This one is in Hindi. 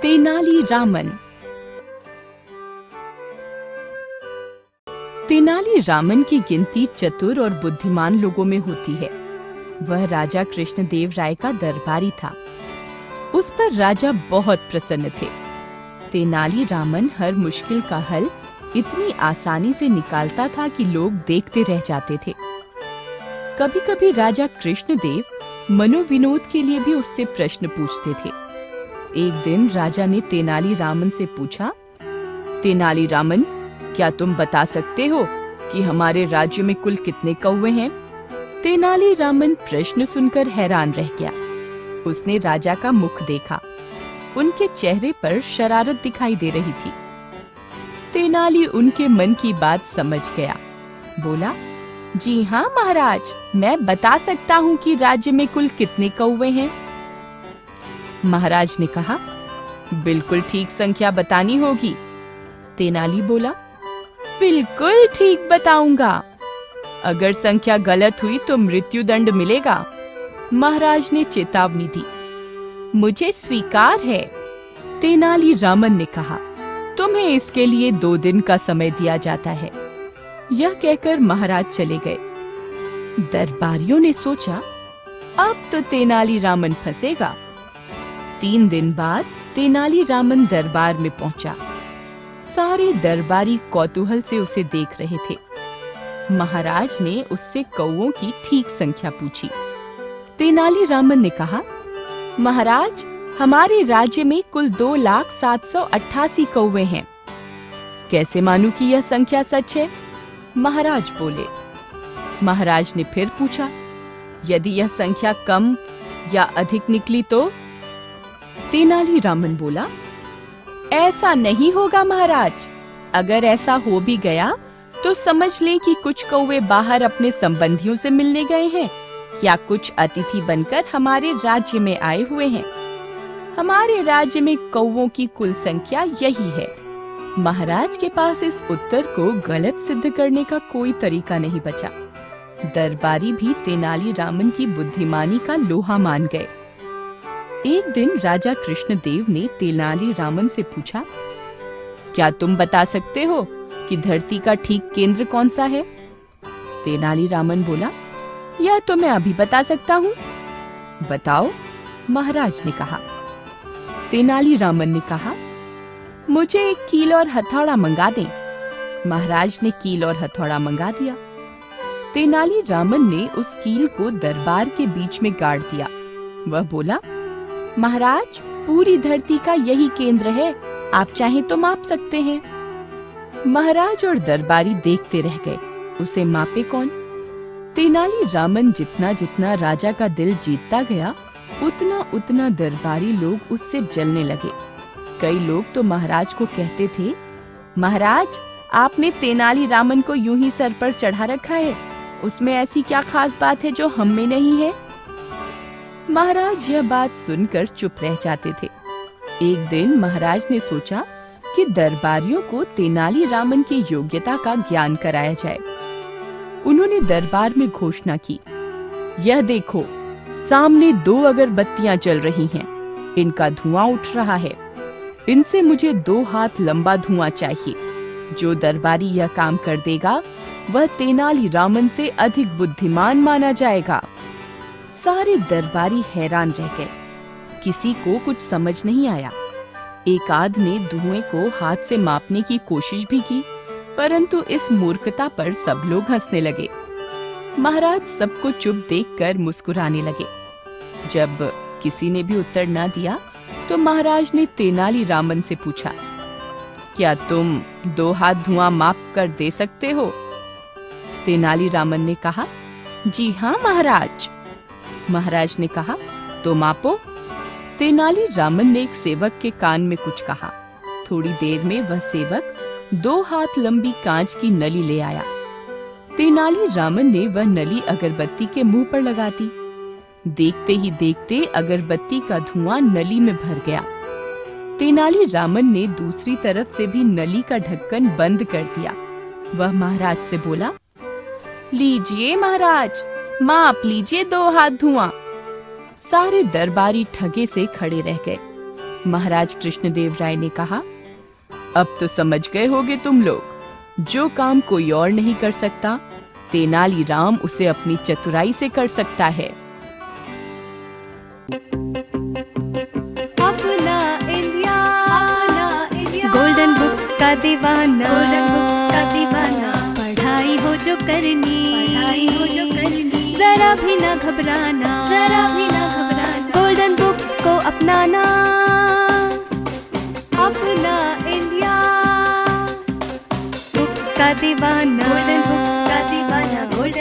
तेनाली रामन। तेनाली रामन की गिनती चतुर और बुद्धिमान लोगों में होती है। वह राजा कृष्णदेव राय का दरबारी था। उस पर राजा बहुत प्रसन्न थे। तेनाली रामन हर मुश्किल का हल इतनी आसानी से निकालता था कि लोग देखते रह जाते थे। कभी-कभी राजा कृष्णदेव मनोविनोद के लिए भी उससे प्रश्न पूछते थे। एक दिन राजा ने तेनाली रामन से पूछा, तेनाली रामन, क्या तुम बता सकते हो कि हमारे राज्य में कुल कितने कौवे हैं? तेनाली रामन प्रश्न सुनकर हैरान रह गया। उसने राजा का मुख देखा। उनके चेहरे पर शरारत दिखाई दे रही थी। तेनाली उनके मन की बात समझ गया। बोला, जी हाँ महाराज, मैं बता सकता हूँ कि राज्य में कुल कितने कौवे हैं। महाराज ने कहा, बिल्कुल ठीक संख्या बतानी होगी। तेनाली बोला, बिल्कुल ठीक बताऊंगा। अगर संख्या गलत हुई तो मृत्युदंड मिलेगा। महाराज ने चेतावनी दी। मुझे स्वीकार है, तेनाली रामन ने कहा। तुम्हें इसके लिए 2 दिन का समय दिया जाता है। यह कहकर महाराज चले गए। दरबारियों ने सोचा, अब तो तेनाली रामन फंसेगा। 3 दिन बाद तेनाली रामन दरबार में पहुंचा। सारे दरबारी कौतूहल से उसे देख रहे थे। महाराज ने उससे कौवों की ठीक संख्या पूछी। तेनाली रामन ने कहा, महाराज, हमारे राज्य में कुल 2,07,88 कौवे हैं। कैसे मानूं कि यह संख्या सच है? महाराज बोले। महाराज ने फिर पूछा, यदि यह संख्या कम या अधिक निकली तो? तेनाली रामन बोला, ऐसा नहीं होगा महाराज। अगर ऐसा हो भी गया तो समझ लें कि कुछ कौवे बाहर अपने संबंधियों से मिलने गए हैं या कुछ अतिथि बनकर हमारे राज्य में आए हुए हैं। हमारे राज्य में कौवों की कुल संख्या यही है। महाराज के पास इस उत्तर को गलत सिद्ध करने का कोई तरीका नहीं बचा। दरबारी भी तेनाली रामन की बुद्धिमानी का लोहा मान गए। एक दिन राजा कृष्णदेव ने तेनाली रामन से पूछा, क्या तुम बता सकते हो कि धरती का ठीक केंद्र कौन सा है? तेनाली रामन बोला, यह तो मैं अभी बता सकता हूँ। बताओ, महाराज ने कहा। तेनाली रामन ने कहा, मुझे एक कील और हथौड़ा मंगा दें। महाराज ने कील और हथौड़ा मंगा दिया। तेनाली रामन ने उस कील को दरबार के बीच में गाड़ दिया। वह बोला, महाराज, पूरी धरती का यही केंद्र है, आप चाहें तो माप सकते हैं। महाराज और दरबारी देखते रह गए, उसे मापे कौन? तेनाली रामन जितना जितना राजा का दिल जीतता गया, उतना उतना दरबारी लोग उससे जलने लगे। कई लोग तो महाराज को कहते थे, महाराज, आपने तेनाली रामन को यूं ही सर पर चढ़ा रखा है, उसमें ऐसी क्या खास बात है जो हम में नहीं है? महाराज यह बात सुनकर चुप रह जाते थे। एक दिन महाराज ने सोचा कि दरबारियों को तेनाली रामन की योग्यता का ज्ञान कराया जाए। उन्होंने दरबार में घोषणा की, यह देखो, सामने 2 अगरबत्तियां जल रही हैं। इनका धुआं उठ रहा है। इनसे मुझे 2 हाथ लंबा धुआं चाहिए। जो दरबारी यह काम कर देगा, वह तेनाली रामन से अधिक बुद्धिमान माना जाएगा। सारे दरबारी हैरान रह गए। किसी को कुछ समझ नहीं आया। एक आध ने धुएं को हाथ से मापने की कोशिश भी की, परंतु इस मूर्खता पर सब लोग हंसने लगे। महाराज सबको चुप देखकर मुस्कुराने लगे। जब किसी ने भी उत्तर न दिया तो महाराज ने तेनाली रामन से पूछा, क्या तुम 2 हाथ धुआं माप कर दे सकते हो? तेनाली रामन ने कहा, जी हाँ महाराज। महाराज ने कहा, तो मापो। तेनाली रामन ने एक सेवक के कान में कुछ कहा। थोड़ी देर में वह सेवक 2 हाथ लंबी कांच की नली ले आया। तेनाली रामन ने वह नली अगरबत्ती के मुंह पर लगा दी। देखते ही देखते अगरबत्ती का धुआं नली में भर गया। तेनाली रामन ने दूसरी तरफ से भी नली का ढक्कन बंद कर दिया। वह महाराज से बोला, लीजिए महाराज, माप लीजिए 2 हाथ धुआं। सारे दरबारी ठगे से खड़े रह गए। महाराज कृष्णदेव राय ने कहा, अब तो समझ गए होगे तुम लोग, जो काम कोई और नहीं कर सकता, तेनालीराम उसे अपनी चतुराई से कर सकता है। अपना इंडिया, गोल्डन बुक्स का दीवाना, गोल्डन बुक्स का दीवाना। पढ़ाई हो जो करनी, पढ़ाई हो जो करनी, जरा भी ना घबराना, जरा भी ना घबराना। गोल्डन बुक्स को अपनाना, अपना इंडिया, बुक्स का दीवाना, गोल्डन बुक्स का दीवाना, गोल्डन